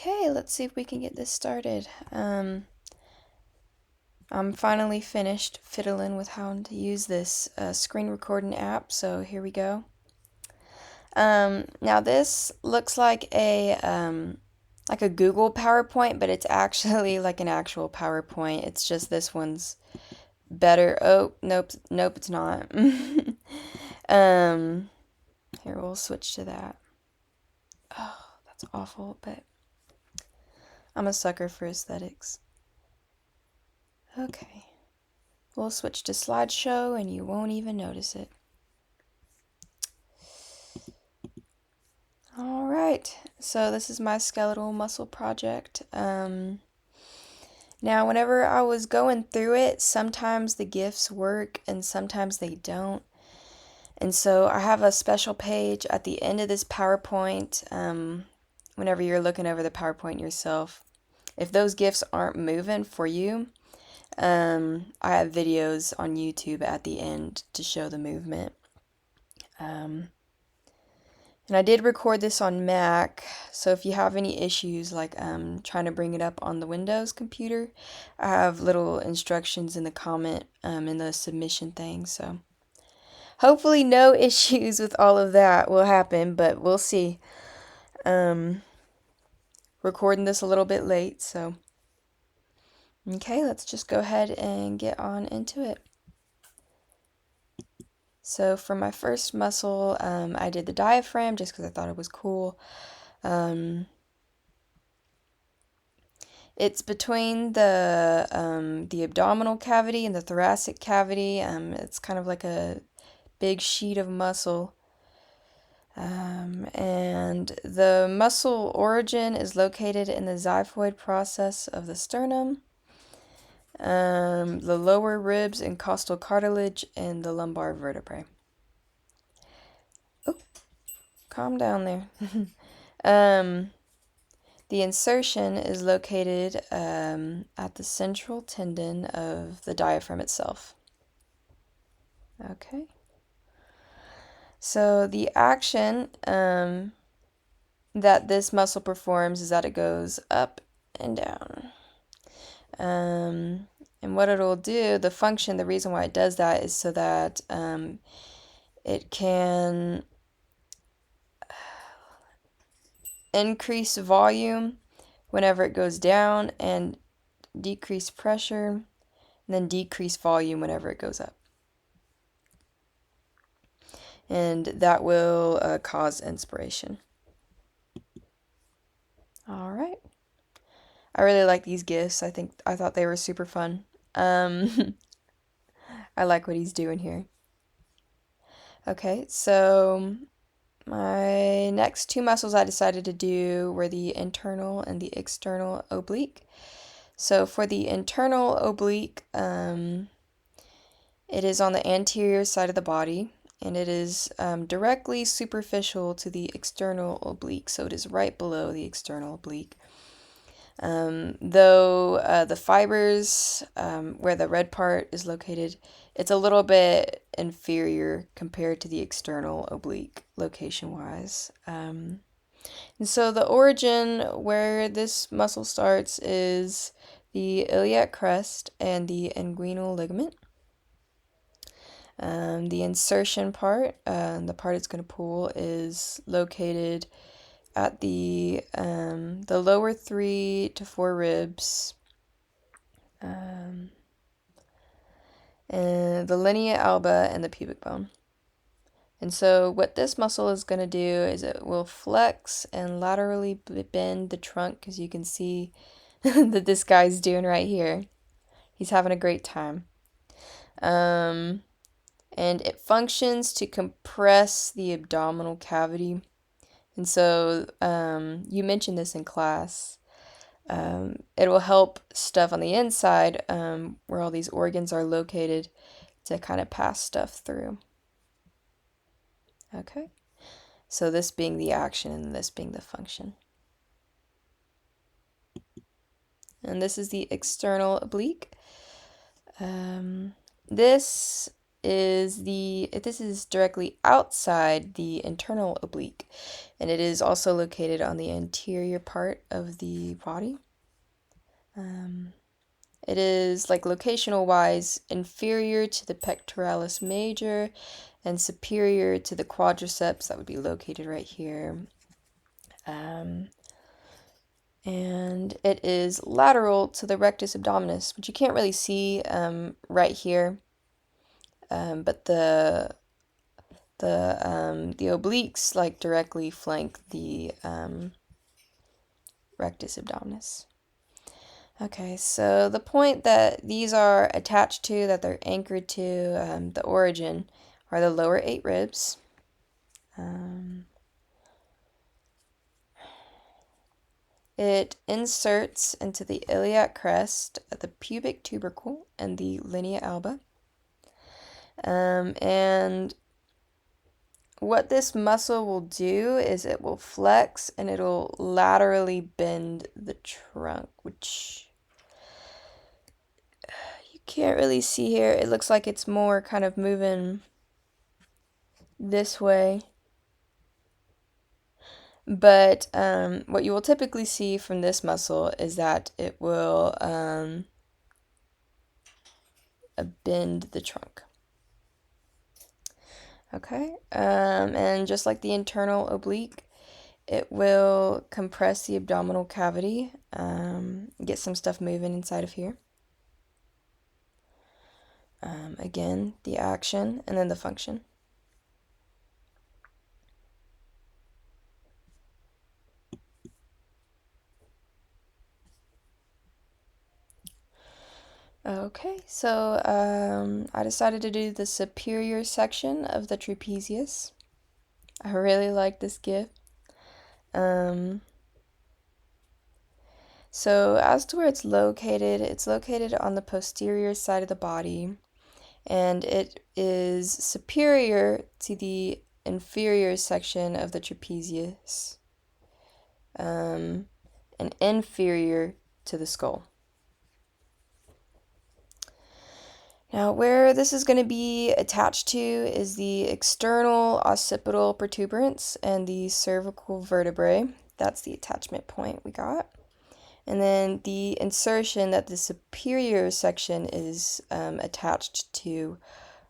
Okay, let's see if we can get this started. I'm finally finished fiddling with how to use this screen recording app, so here we go. Now this looks like a Google PowerPoint, but it's actually like an actual PowerPoint. It's just this one's better. Oh, nope, it's not. um, Here, we'll switch to that. Oh, that's awful, but I'm a sucker for aesthetics. Okay. We'll switch to slideshow and you won't even notice it. Alright, so this is my skeletal muscle project. Now, whenever I was going through it, sometimes the GIFs work and sometimes they don't. And so I have a special page at the end of this PowerPoint, whenever you're looking over the PowerPoint yourself. If those GIFs aren't moving for you, I have videos on YouTube at the end to show the movement. And I did record this on Mac, so if you have any issues like trying to bring it up on the Windows computer, I have little instructions in the comment in the submission thing, so hopefully no issues with all of that will happen, but we'll see. Recording this a little bit late, so okay, let's just go ahead and get on into it. So for my first muscle, I did the diaphragm just because I thought it was cool. It's between the abdominal cavity and the thoracic cavity. It's kind of like a big sheet of muscle. And the muscle origin is located in the xiphoid process of the sternum, the lower ribs and costal cartilage, and the lumbar vertebrae. Oh, calm down there. The insertion is located at the central tendon of the diaphragm itself. Okay. So the action that this muscle performs is that it goes up and down. And what it'll do, the function, the reason why it does that is so that it can increase volume whenever it goes down and decrease pressure, and then decrease volume whenever it goes up. And that will cause inspiration. All right. I really like these gifts. I thought they were super fun. I like what he's doing here. Okay, so my next two muscles I decided to do were the internal and the external oblique. So for the internal oblique, it is on the anterior side of the body, and it is directly superficial to the external oblique, so it is right below the external oblique. Though the fibers, where the red part is located, it's a little bit inferior compared to the external oblique location-wise. And so the origin where this muscle starts is the iliac crest and the inguinal ligament. The insertion part, the part it's going to pull, is located at the lower 3 to 4 ribs, and the linea alba and the pubic bone. And so what this muscle is going to do is it will flex and laterally bend the trunk, as you can see that this guy's doing right here. He's having a great time. And it functions to compress the abdominal cavity. And so you mentioned this in class. It will help stuff on the inside, where all these organs are located, to kind of pass stuff through. Okay, so this being the action and this being the function. And this is the external oblique. This this is directly outside the internal oblique, and it is also located on the anterior part of the body. It is, like, locational wise, inferior to the pectoralis major and superior to the quadriceps. That would be located right here. And it is lateral to the rectus abdominis, which you can't really see right here. But the obliques, like, directly flank the rectus abdominis. Okay, so the point that these are attached to, that they're anchored to, the origin, are the lower 8 ribs. It inserts into the iliac crest, the pubic tubercle, and the linea alba. And what this muscle will do is it will flex and it'll laterally bend the trunk, which you can't really see here. It looks like it's more kind of moving this way. But what you will typically see from this muscle is that it will bend the trunk. Okay, and just like the internal oblique, it will compress the abdominal cavity, get some stuff moving inside of here. Again, the action and then the function. Okay, so I decided to do the superior section of the trapezius. I really like this GIF. So as to where it's located on the posterior side of the body, and it is superior to the inferior section of the trapezius, and inferior to the skull. Now, where this is going to be attached to is the external occipital protuberance and the cervical vertebrae. That's the attachment point we got. And then the insertion that the superior section is attached to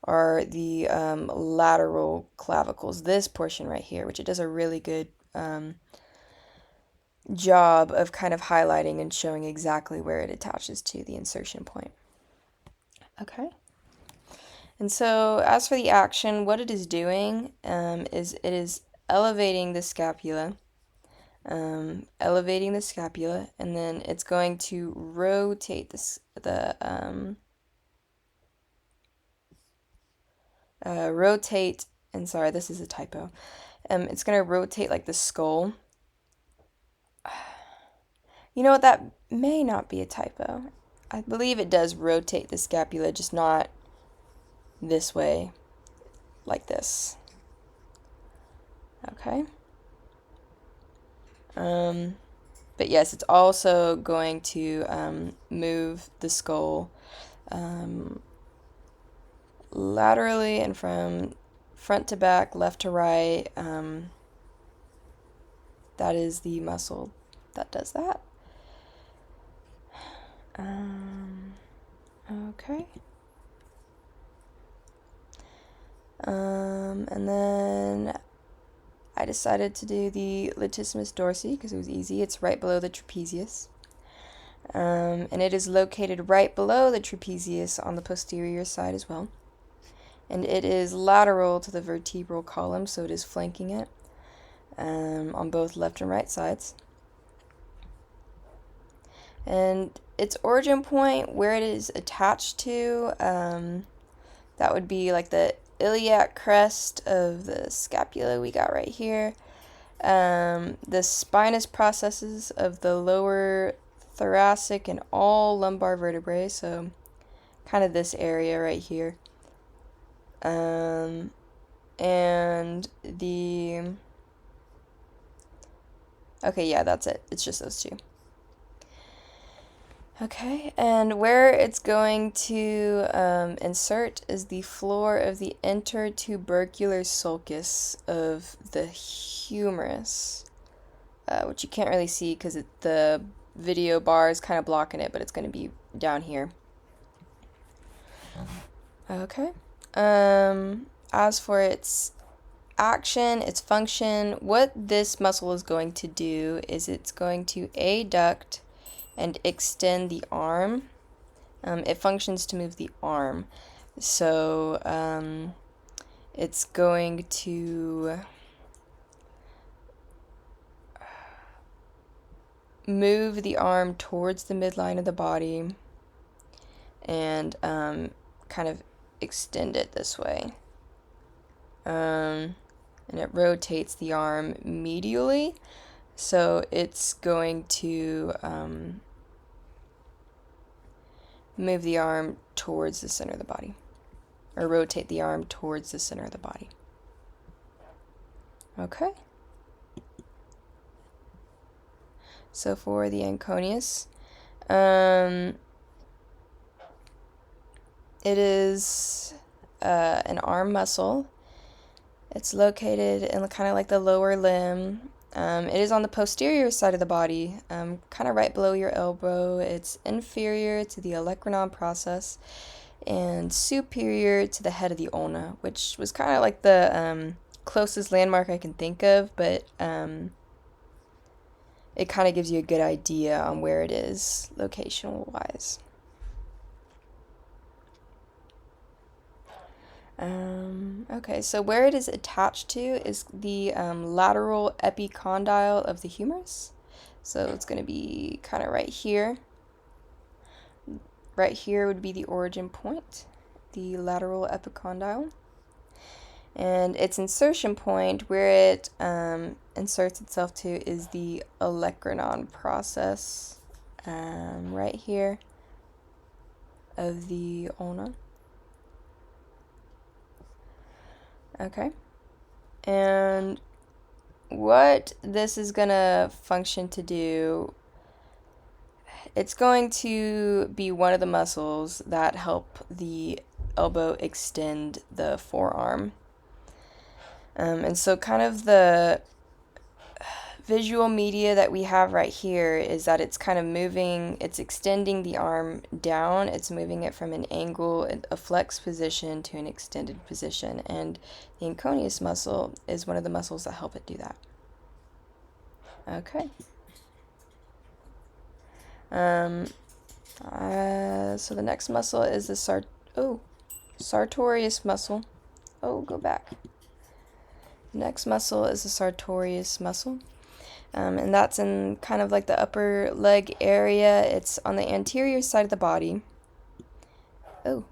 are the lateral clavicles, this portion right here, which it does a really good job of kind of highlighting and showing exactly where it attaches to the insertion point. Okay. And so as for the action, what it is doing is it is elevating the scapula, and then it's going to rotate rotate, and sorry, this is a typo. It's going to rotate like the skull. You know what, that may not be a typo. I believe it does rotate the scapula, just not this way, like this. Okay. But yes, it's also going to move the skull laterally and from front to back, left to right. That is the muscle that does that. Okay. And then I decided to do the latissimus dorsi because it was easy. It's right below the trapezius. And it is located right below the trapezius on the posterior side as well. And it is lateral to the vertebral column, so it is flanking it on both left and right sides. And its origin point, where it is attached to, that would be like the iliac crest of the scapula we got right here. The spinous processes of the lower thoracic and all lumbar vertebrae, so kind of this area right here. And okay, yeah, that's it. It's just those two. Okay, and where it's going to insert is the floor of the intertubercular sulcus of the humerus, which you can't really see because the video bar is kind of blocking it, but it's going to be down here. Okay. As for its action, its function, what this muscle is going to do is it's going to adduct and extend the arm. It functions to move the arm. So it's going to move the arm towards the midline of the body and kind of extend it this way. And it rotates the arm medially. So it's going to move the arm towards the center of the body, or rotate the arm towards the center of the body. Okay. So for the anconeus, it is an arm muscle. It's located in kind of like the lower limb. It is on the posterior side of the body, kind of right below your elbow. It's inferior to the olecranon process and superior to the head of the ulna, which was kind of like the closest landmark I can think of, but it kind of gives you a good idea on where it is locational-wise. Okay, so where it is attached to is the lateral epicondyle of the humerus. So it's going to be kind of right here. Right here would be the origin point, the lateral epicondyle. And its insertion point, where it inserts itself to, is the olecranon process, right here of the ulna. Okay, and what this is going to function to do, it's going to be one of the muscles that help the elbow extend the forearm. And so kind of the visual media that we have right here is that it's kind of moving, it's extending the arm down, it's moving it from an angle, a flex position to an extended position, and the anconeus muscle is one of the muscles that help it do that. Okay. So the next muscle is the sartorius muscle. Oh, go back. Next muscle is the sartorius muscle. And that's in kind of like the upper leg area. It's on the anterior side of the body. Oh.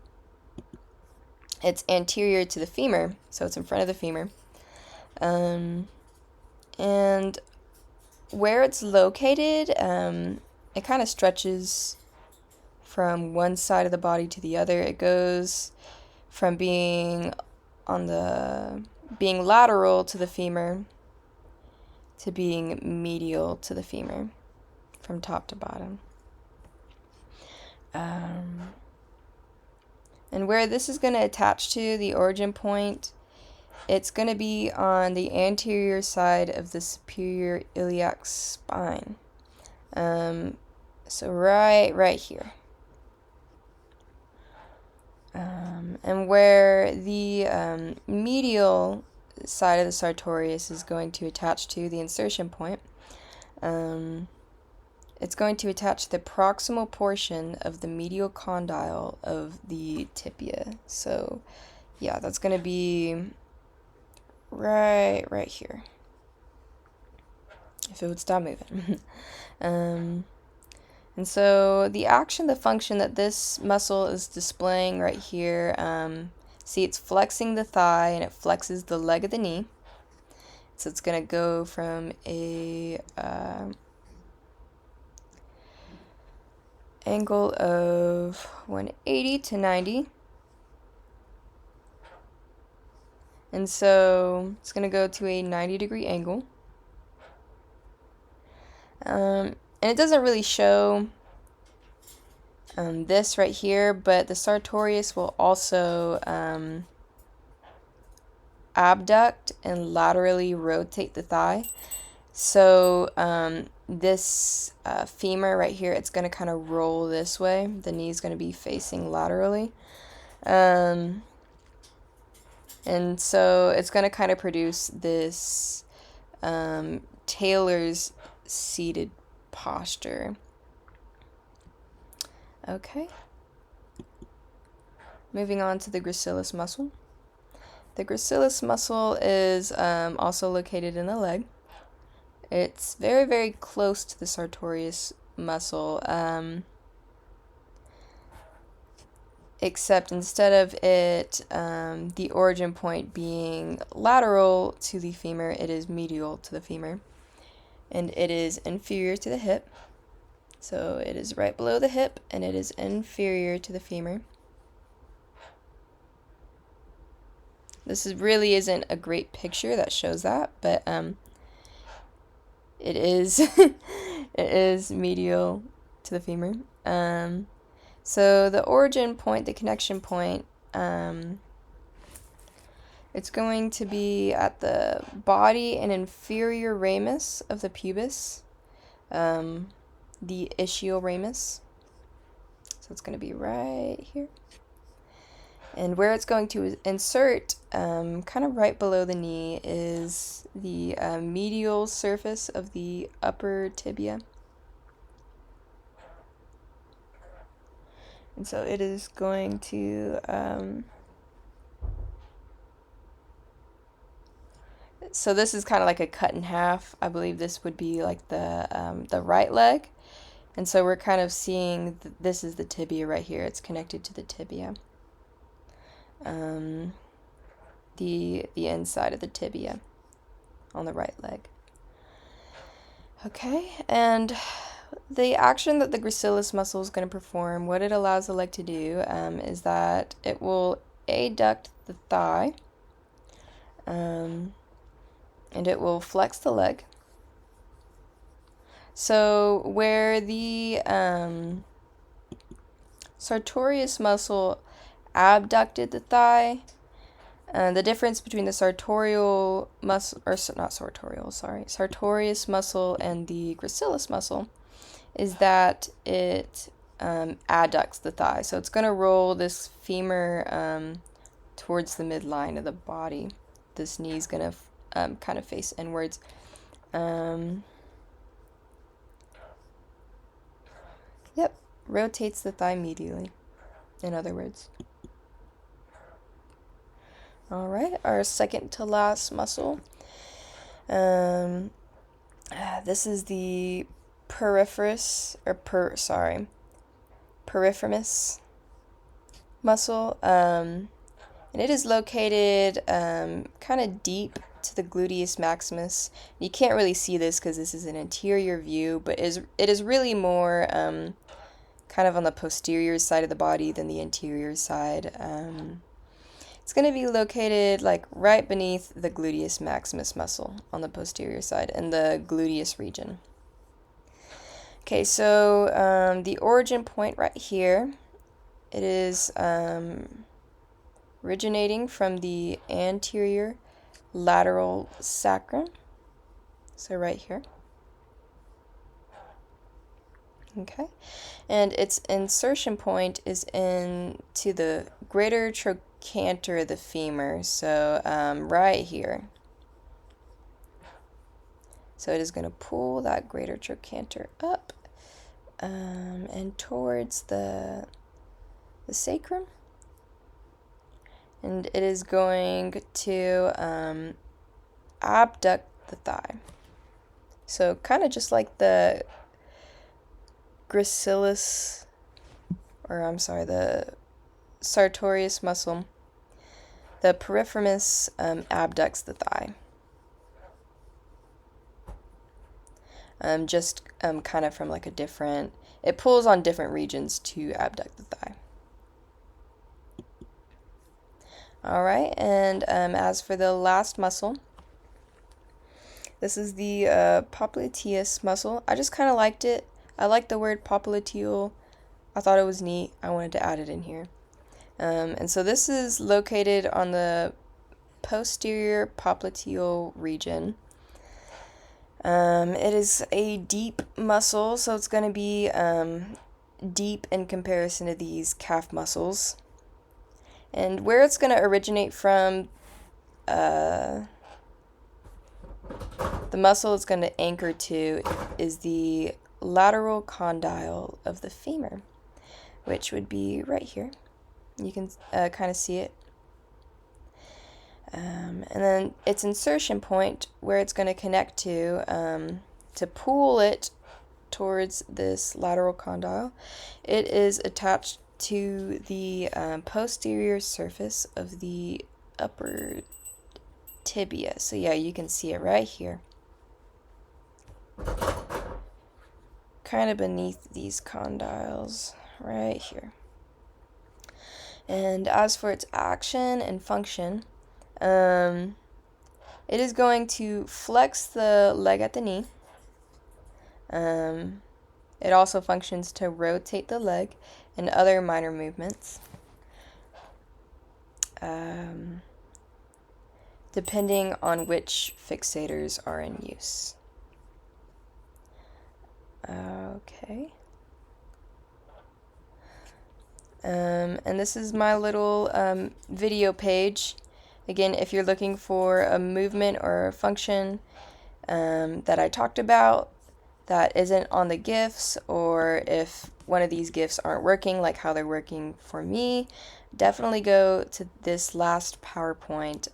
It's anterior to the femur, so it's in front of the femur. And where it's located, it kind of stretches from one side of the body to the other. It goes from being lateral to the femur to being medial to the femur, from top to bottom. And where this is going to attach to, the origin point, it's going to be on the anterior side of the superior iliac spine. So right here. And where the medial side of the sartorius is going to attach to, the insertion point, it's going to attach the proximal portion of the medial condyle of the tibia. So yeah, that's going to be right here, if it would stop moving. And so the action, the function that this muscle is displaying right here, see, it's flexing the thigh and it flexes the leg of the knee. So it's going to go from a angle of 180 to 90. And so it's going to go to a 90-degree angle. And it doesn't really show this right here, but the sartorius will also abduct and laterally rotate the thigh. So this femur right here, it's going to kind of roll this way. The knee is going to be facing laterally. And so it's going to kind of produce this tailor's seated posture. Okay. Moving on to the gracilis muscle. The gracilis muscle is also located in the leg. It's very, very close to the sartorius muscle, except instead of it, the origin point being lateral to the femur, it is medial to the femur. And it is inferior to the hip. So it is right below the hip, and it is inferior to the femur. Really isn't a great picture that shows that, but it is it is medial to the femur. So the origin point, the connection point, it's going to be at the body and inferior ramus of the pubis, the ischial ramus. So it's going to be right here. And where it's going to insert, kind of right below the knee, is the medial surface of the upper tibia. And so it is going to, so this is kind of like a cut in half. I believe this would be like the right leg. And so we're kind of seeing, this is the tibia right here. It's connected to the tibia. The inside of the tibia on the right leg. Okay, and the action that the gracilis muscle is going to perform, what it allows the leg to do, is that it will adduct the thigh, and it will flex the leg. So where the sartorius muscle abducted the thigh, the difference between the sartorial muscle, or not sartorial, sorry, sartorius muscle and the gracilis muscle is that it adducts the thigh. So it's going to roll this femur towards the midline of the body. This knee is going to kind of face inwards. Yep, rotates the thigh medially, in other words. All right, our second to last muscle. This is the piriformis muscle, and it is located kind of deep to the gluteus maximus. You can't really see this because this is an anterior view, but it is really more kind of on the posterior side of the body than the anterior side. It's going to be located like right beneath the gluteus maximus muscle on the posterior side in the gluteus region. Okay, so the origin point right here, it is originating from the anterior lateral sacrum, so right here. Okay, and its insertion point is into the greater trochanter of the femur, so right here. So it is going to pull that greater trochanter up and towards the sacrum, and it is going to abduct the thigh. So kind of just like the gracilis, the sartorius muscle, the piriformis abducts the thigh. Kind of from like a different, it pulls on different regions to abduct the thigh. All right, and as for the last muscle, this is the popliteus muscle. I just kind of liked it. I like the word popliteal. I thought it was neat. I wanted to add it in here. And so this is located on the posterior popliteal region. It is a deep muscle, so it's going to be deep in comparison to these calf muscles. And where it's going to originate from, the muscle it's going to anchor to is the lateral condyle of the femur, which would be right here. You can kind of see it. And then its insertion point, where it's going to connect to pull it towards this lateral condyle, it is attached to the posterior surface of the upper tibia. So yeah, you can see it right here. Kind of beneath these condyles, right here. And as for its action and function, it is going to flex the leg at the knee. It also functions to rotate the leg and other minor movements, depending on which fixators are in use. Okay. And this is my little video page. Again, if you're looking for a movement or a function that I talked about that isn't on the GIFs, or if one of these GIFs aren't working like how they're working for me, definitely go to this last PowerPoint,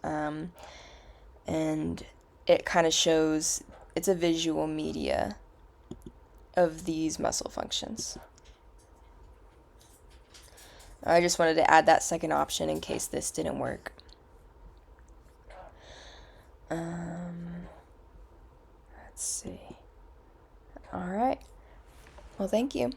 and it kind of shows, it's a visual media of these muscle functions. I just wanted to add that second option in case this didn't work. Let's see. All right. Well, thank you.